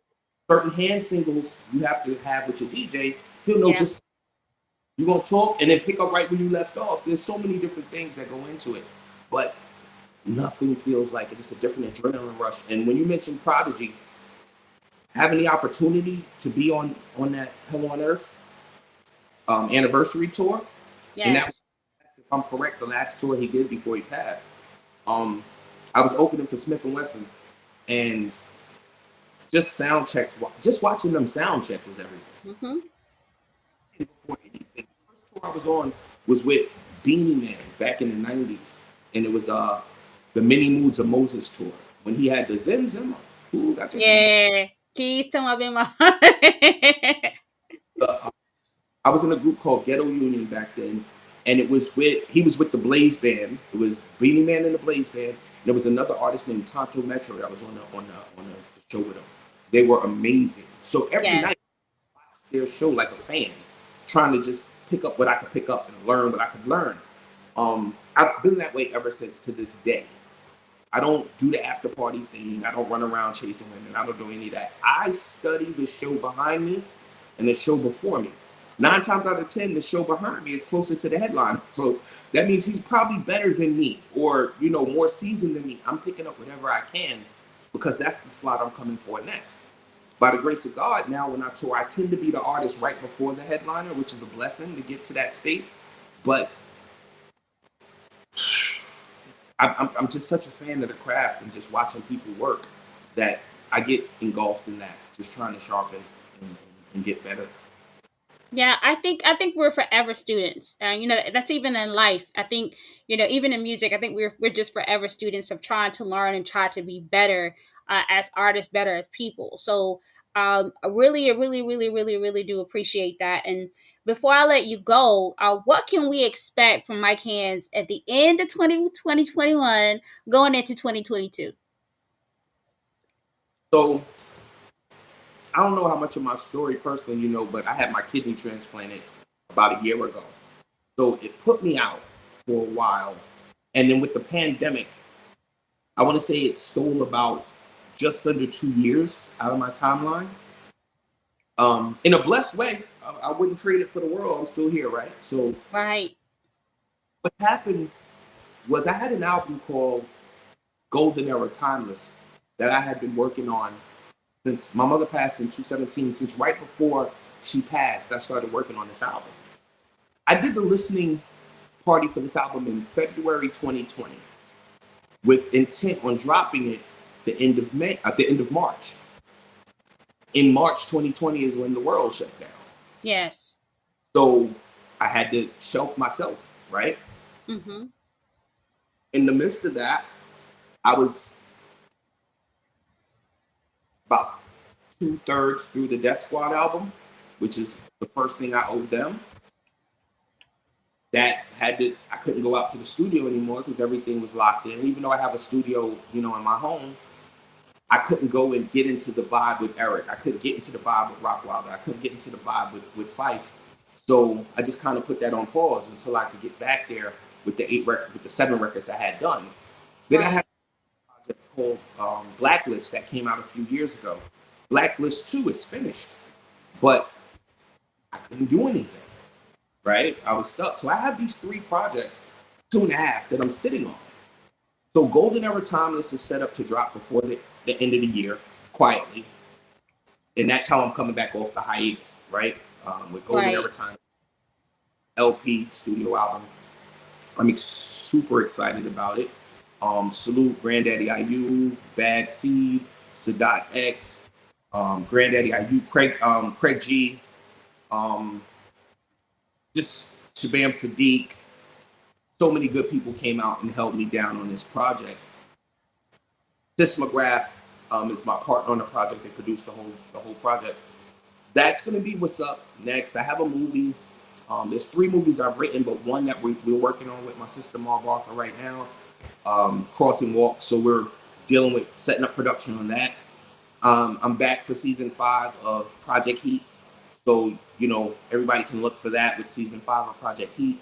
certain hand singles you have to have with your DJ, he'll know just you're gonna talk and then pick up right where you left off. There's so many different things that go into it. But nothing feels like it. It's a different adrenaline rush. And when you mentioned Prodigy, having the opportunity to be on that Hell on Earth anniversary tour, and that was, if I'm correct, the last tour he did before he passed. I was opening for Smith and Wesson, and just sound checks, just watching them sound check was everything. Before anything, the first tour I was on was with Beanie Man back in the '90s, and it was the Many Moods of Moses tour when he had the Zim Zimmer. Yeah, keys to my bima. I was in a group called Ghetto Union back then, and he was with the Blaze Band. It was Beanie Man and the Blaze Band, and there was another artist named Tonto Metro that was on the show with them. They were amazing. So every night I watched their show like a fan, trying to just pick up what I could pick up and learn what I could learn. I've been that way ever since to this day. I don't do the after party thing. I don't run around chasing women. I don't do any of that. I study the show behind me and the show before me. 9 times out of 10, the show behind me is closer to the headline. So that means he's probably better than me or, more seasoned than me. I'm picking up whatever I can because that's the slot I'm coming for next. By the grace of God, now when I tour, I tend to be the artist right before the headliner, which is a blessing to get to that space. But I'm just such a fan of the craft and just watching people work that I get engulfed in that, just trying to sharpen and get better. Yeah, I think we're forever students. That's even in life. I think even in music, I think we're just forever students of trying to learn and try to be better as artists, better as people. So I really, really, really, really, really do appreciate that. And before I let you go, what can we expect from Mike Hands at the end of 2021 going into 2022? So I don't know how much of my story personally you know, but I had my kidney transplanted about a year ago. So it put me out for a while. And then with the pandemic, I want to say it stole about just under 2 years out of my timeline. In a blessed way, I wouldn't trade it for the world. I'm still here, right? So Right. what happened was I had an album called Golden Era Timeless that I had been working on since my mother passed in 2017. Since right before she passed, I started working on this album. I did the listening party for this album in February 2020 with intent on dropping it the end of March. In March 2020 is when the world shut down. Yes. So I had to shelf myself, right? Mm-hmm. In the midst of that, I was about 2/3 through the Def Squad album, which is the first thing I owed them. That I couldn't go out to the studio anymore because everything was locked in. Even though I have a studio, in my home, I couldn't go and get into the vibe with Eric. I couldn't get into the vibe with Rockwilder. I couldn't get into the vibe with Fife. So I just kind of put that on pause until I could get back there with the 7 records I had done. Then I had a project called Blacklist that came out a few years ago. Blacklist 2 is finished, but I couldn't do anything, right? I was stuck. So I have these 3 projects, 2.5, that I'm sitting on. So Golden Era Timeless is set up to drop before the end of the year, quietly. And that's how I'm coming back off the hiatus, right? With Golden Era Timeless, LP, studio album. I'm super excited about it. Salute Granddaddy IU, Bad Seed, Sadat X, Granddaddy IU, Craig G, just Shabam Sadiq. So many good people came out and held me down on this project. Sis McGrath is my partner on the project. They produced the whole project. That's going to be what's up next. I have a movie. There's 3 movies I've written, but one that we're working on with my sister Marv Arthur right now, Crossing Walk. So we're dealing with setting up production on that. I'm back for season 5 of Project Heat. So, everybody can look for that with season 5 of Project Heat.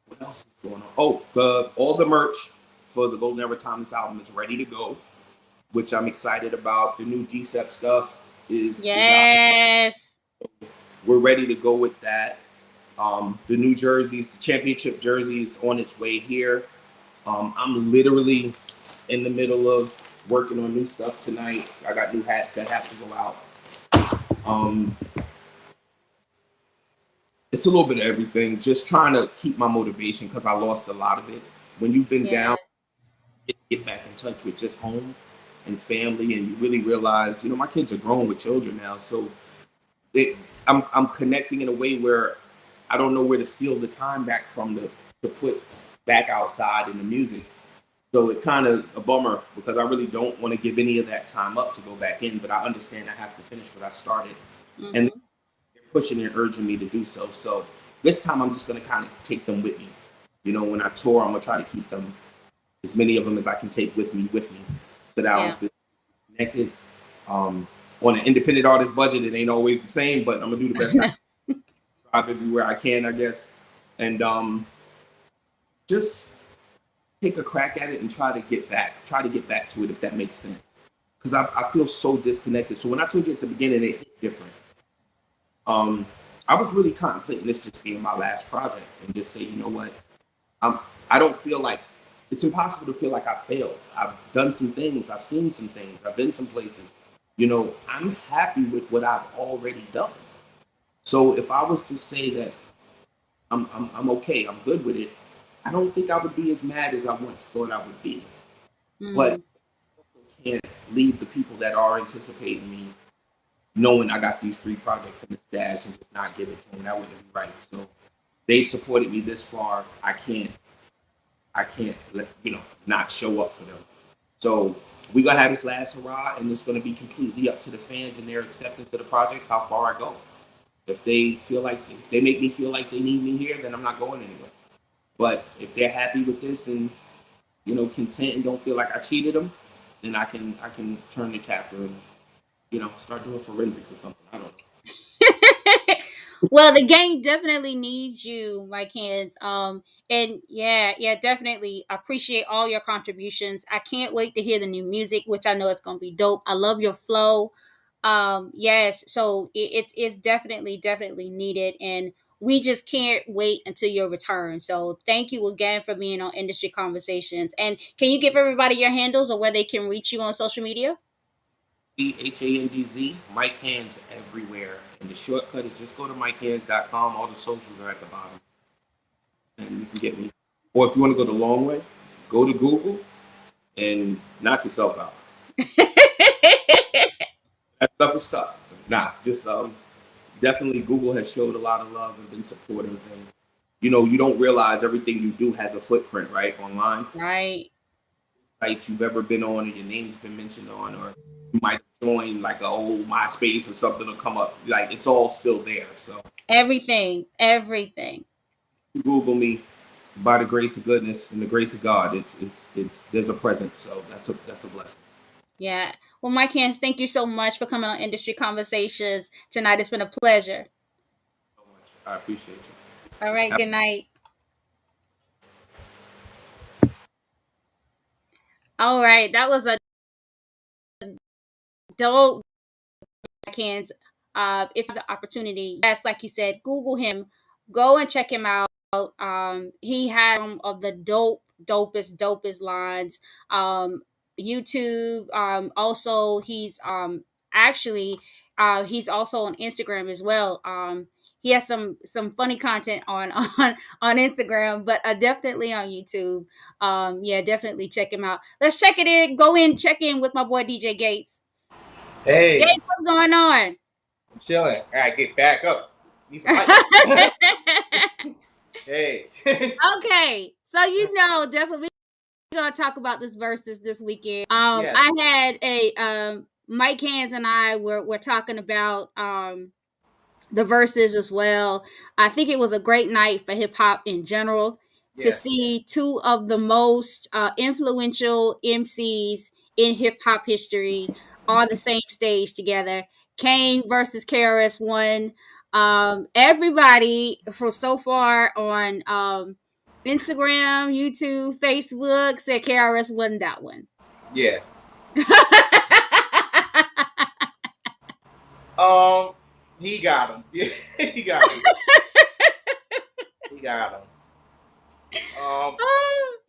What else is going on? Oh, all the merch for the Golden Era Timeless album is ready to go, which I'm excited about. The new DCEP stuff is yes. We're ready to go with that. The new jerseys, the championship jersey is on its way here. I'm literally in the middle of working on new stuff tonight. I got new hats that have to go out. It's a little bit of everything. Just trying to keep my motivation because I lost a lot of it. When you've been down, get back in touch with just home and family, and you really realize, my kids are grown with children now, so I'm connecting in a way where I don't know where to steal the time back from to put back outside in the music. So it kind of a bummer because I really don't want to give any of that time up to go back in, but I understand I have to finish what I started. Mm-hmm. And they're pushing and urging me to do so. So this time I'm just going to kind of take them with me. When I tour, I'm going to try to keep them, as many of them as I can take with me, so that I don't feel connected. On an independent artist budget, it ain't always the same, but I'm going to do the best I can. Drive everywhere I can, I guess. And just take a crack at it and try to get back to it, if that makes sense. Because I feel so disconnected. So when I told you at the beginning, it hit different. I was really contemplating this just being my last project and just say, you know what? I don't feel like, it's impossible to feel like I failed. I've done some things. I've seen some things. I've been some places. I'm happy with what I've already done. So if I was to say that I'm okay, I'm good with it, I don't think I would be as mad as I once thought I would be. Mm-hmm. But I can't leave the people that are anticipating me knowing I got these 3 projects in the stash and just not give it to them. That wouldn't be right. So they've supported me this far. I can't let, not show up for them. So we're going to have this last hurrah, and it's going to be completely up to the fans and their acceptance of the projects, how far I go. If they make me feel like they need me here, then I'm not going anywhere. But if they're happy with this and, content and don't feel like I cheated them, then I can turn the chapter and, start doing forensics or something. I don't know. Well, the game definitely needs you, like hands. And definitely appreciate all your contributions. I can't wait to hear the new music, which I know it's gonna be dope. I love your flow. Yes, so it's definitely needed, and we just can't wait until your return. So thank you again for being on Industry Conversations. And can you give everybody your handles or where they can reach you on social media? HANDZ, Mike Hands everywhere. And the shortcut is just go to MikeHands.com. All the socials are at the bottom. And you can get me. Or if you want to go the long way, go to Google and knock yourself out. That stuff is stuff. Just definitely Google has showed a lot of love and been supportive. And, you don't realize everything you do has a footprint, right, online. Right. site you've ever been on, or your name's been mentioned on, or you might join like an old MySpace or something to come up. Like it's all still there. So Everything. Google me, by the grace of goodness and the grace of God, it's there's a presence. So that's a blessing. Yeah. Well, Mike Hans, thank you so much for coming on Industry Conversations tonight. It's been a pleasure. So much. I appreciate you. All right. Good night. All right. That was a dope Mike Hans. If you have the opportunity, yes, like you said, Google him. Go and check him out. He had some of the dopest lines. YouTube. Also, actually he's also on Instagram as well. He has some funny content on on Instagram, but definitely on YouTube. Yeah, definitely check him out. Let's check it in. Go in, check in with my boy DJ Gates. Hey, Gates, what's going on? I'm chilling. All right, get back up. Need some light. Hey. Okay, so definitely we're gonna talk about this versus this weekend. Yes. I had a Mike Hans and I were talking about the verses as well. I think it was a great night for hip hop in general to Yes. see two of the most influential MCs in hip hop history on the same stage together. Kane versus KRS-One. Everybody for so far on Instagram, YouTube, Facebook said KRS won that one. Yeah. He got him. Yeah, he got him. He got him.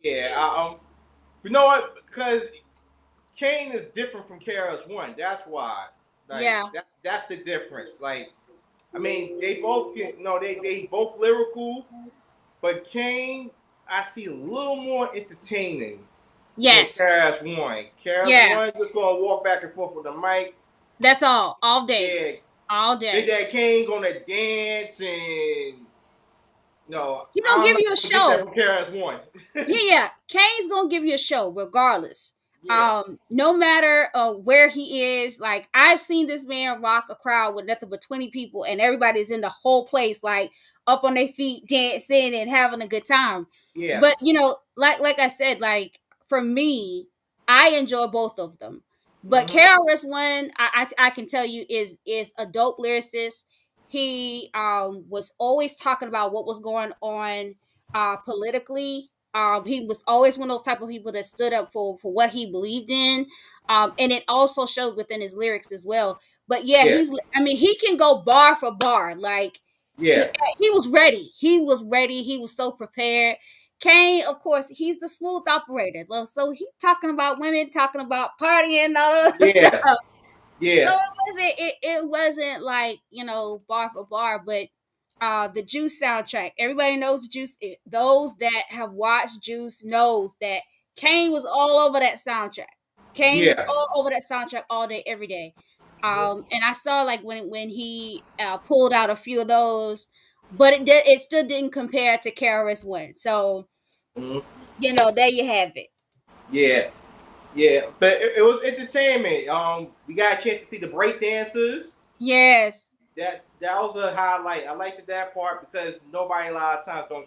Yeah. You know what? Because Kane is different from KRS-One. That's why. Like, Yeah. That's the difference. Like, I mean, they both they both lyrical, but Kane, I see a little more entertaining. Yes. KRS-One. KRS-One just gonna walk back and forth with the mic. That's all day. Yeah. All day. Big Daddy Kane gonna dance and he gonna give you a show. KRS-One. Yeah. Kane's gonna give you a show regardless. Yeah. No matter where he is, like I've seen this man rock a crowd with nothing but 20 people and everybody's in the whole place like up on their feet dancing and having a good time. Yeah. But like I said, like for me, I enjoy both of them. But KRS-One, I can tell you is a dope lyricist. He was always talking about what was going on politically. He was always one of those type of people that stood up for what he believed in. And it also showed within his lyrics as well. But yeah, he can go bar for bar. Like he was ready. He was so prepared. Kane, of course, he's the smooth operator. So he talking about women, talking about partying and all of that stuff. Yeah. So it wasn't like, bar for bar, but the Juice soundtrack. Everybody knows Juice. Those that have watched Juice knows that Kane was all over that soundtrack. Kane was all over that soundtrack all day, every day. And I saw like when he pulled out a few of those, but it still didn't compare to KRS-One. So there you have it. Yeah. Yeah, but it was entertainment. We got a chance to see the break dancers. Yes. That was a highlight. I liked that part because nobody a lot of times don't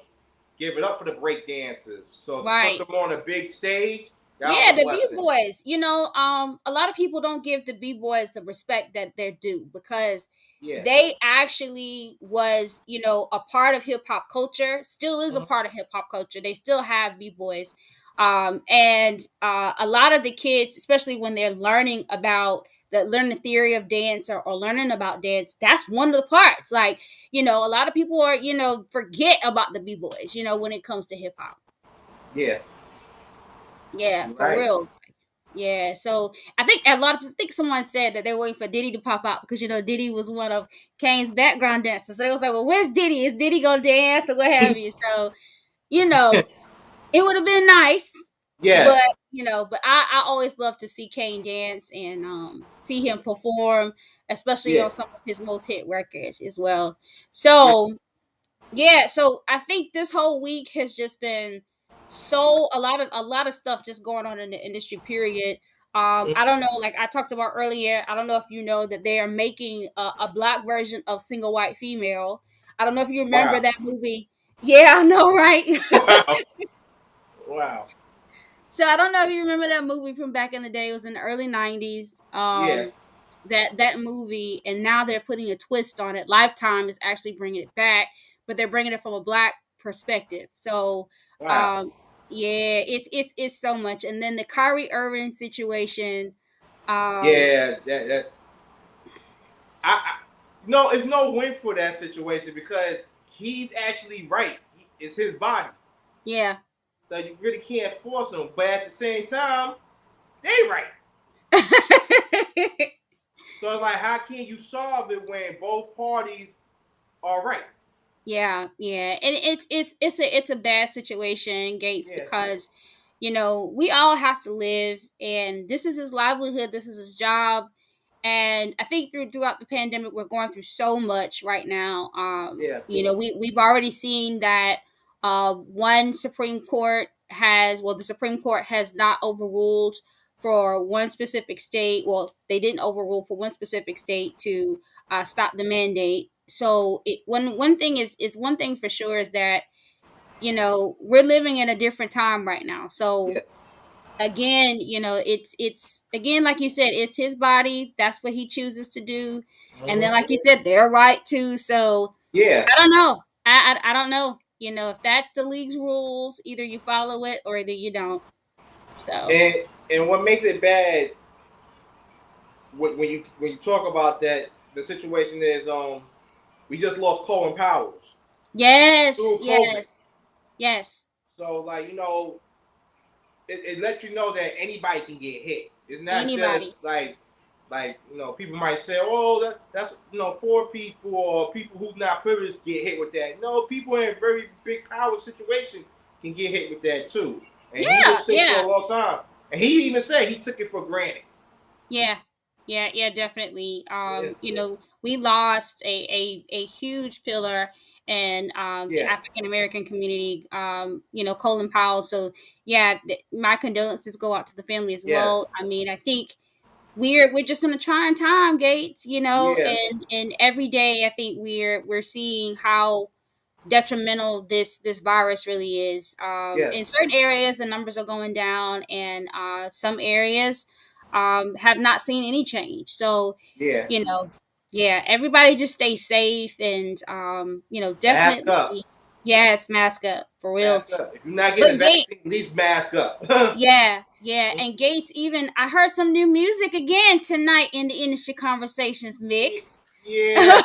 give it up for the break dancers. So to put them on a big stage. Yeah, the B-boys. A lot of people don't give the B-boys the respect that they're due because they actually was, a part of hip hop culture. Still is a part of hip hop culture. They still have B-boys. And a lot of the kids, especially when they're learning the theory of dance or learning about dance, that's one of the parts. Like, a lot of people are, forget about the B-boys, when it comes to hip hop. Yeah. Yeah, for real. Yeah, so I think someone said that they were waiting for Diddy to pop out because Diddy was one of Kane's background dancers. So they was like, "Well, where's Diddy? Is Diddy gonna dance or what have you?" So, it would have been nice. Yeah. But I always love to see Kane dance and see him perform, especially on some of his most hit records as well. So, so I think this whole week has just been So a lot of stuff just going on in the industry. Period. I don't know. Like I talked about earlier, I don't know if you know that they are making a black version of Single White Female. I don't know if you remember Wow. that movie. Yeah, I know, right? Wow. Wow. So I don't know if you remember that movie from back in the day. It was in the early '90s. Yeah. That movie, and now they're putting a twist on it. Lifetime is actually bringing it back, but they're bringing it from a black perspective. So, Wow. um, yeah, it's so much. And then the Kyrie Irving situation. Um, Yeah. That. I. No, it's no win for that situation because he's actually right. It's his body, yeah. so you really can't force him. But at the same time, they right. So it's like, how can you solve it when both parties are right? Yeah, yeah, and it's a bad situation, Gates, Yeah. because we all have to live, and this is his livelihood, this is his job, and I think throughout the pandemic, we're going through so much right now. Yeah. We've already seen that one Supreme Court the Supreme Court has not overruled for one specific state. Well, they didn't overrule for one specific state to stop the mandate. So one thing is one thing for sure is that we're living in a different time right now. So Yeah. again, it's again, like you said, it's his body. That's what he chooses to do, and then Mhm. like you said, they're right too. So Yeah. I don't know. I don't know. If that's the league's rules, either you follow it or either you don't. So And what makes it bad when you talk about that, the situation is we just lost Colin Powers yes, through COVID. yes, yes. So like it lets you know that anybody can get hit. It's not Anybody. just like people might say, oh, that's poor people or people who's not privileged get hit with that. No, people in very big power situations can get hit with that too. And he Yeah, was sick for yeah. a long time, and he even said he took it for granted. Yeah, yeah, definitely. Yeah, We lost a huge pillar in the yeah, African American community. Colin Powell. So yeah, my condolences go out to the family as yeah, well. I mean, I think we're just in a trying time, Gates. yeah, And every day I think we're seeing how detrimental this virus really is. yeah, In certain areas, the numbers are going down, and some areas have not seen any change. So, yeah. you know, yeah, everybody just stay safe, and Mask up, definitely, yes, mask up for real. mask up. If you're not getting But the vaccine, at least mask up. yeah, and Gates, even I heard some new music again tonight in the industry conversations mix. Yeah,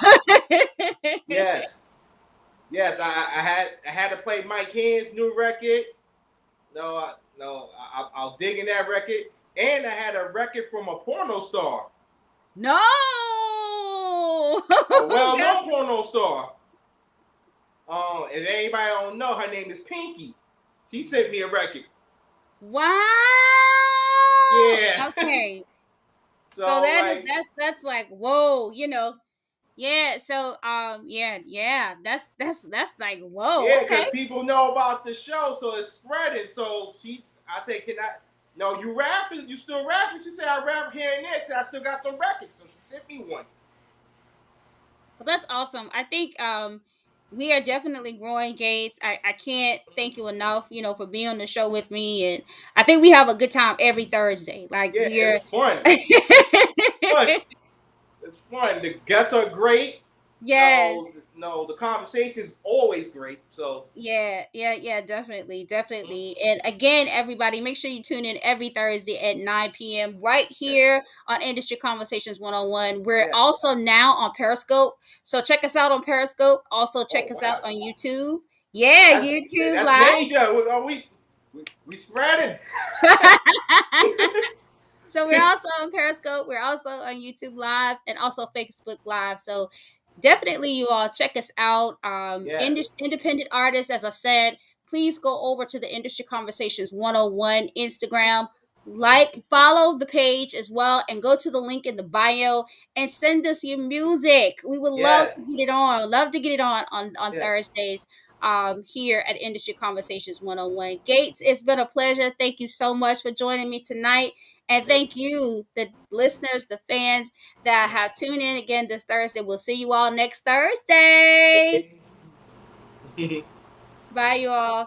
yes. Yes, I had to play Mike Hand's new record. I'll dig in that record, and I had a record from a porno star, No. a well-known porno star. If anybody don't know, her name is Pinky. She sent me a record. Wow. Yeah. Okay. So So like, that's like whoa. Yeah. So yeah. That's like whoa. yeah, Okay. because people know about the show, so it's spreading. So I said, can I? No, you rapping? You still rapping? She said, I rap here and there. She said, I still got some records, so she sent me one. Well, that's awesome. I think we are definitely growing, Gates. I can't thank you enough, for being on the show with me, and I think we have a good time every Thursday. Like Yeah, we're it's fun. Fun. It's fun. The guests are great. yes. No, the conversation is always great. So Yeah, definitely. And again, everybody, make sure you tune in every Thursday at 9 p.m. right here on Industry Conversations 101. We're yeah. also now on Periscope. So check us out on Periscope. Also check Oh us out wow, on YouTube. Yeah, that's, YouTube that's Live. major. We spreading. So we're also on Periscope. We're also on YouTube Live and also Facebook Live. So definitely, you all check us out. Yes. Independent artists, as I said, please go over to the Industry Conversations 101 Instagram. Follow the page as well, and go to the link in the bio and send us your music. We would love to Yes. get it on. Love to get it on Yeah. Thursdays. here at Industry Conversations 101. Gates, it's been a pleasure. Thank you so much for joining me tonight. And thank you, the listeners, the fans that have tuned in again this Thursday. We'll see you all next Thursday. Bye, you all.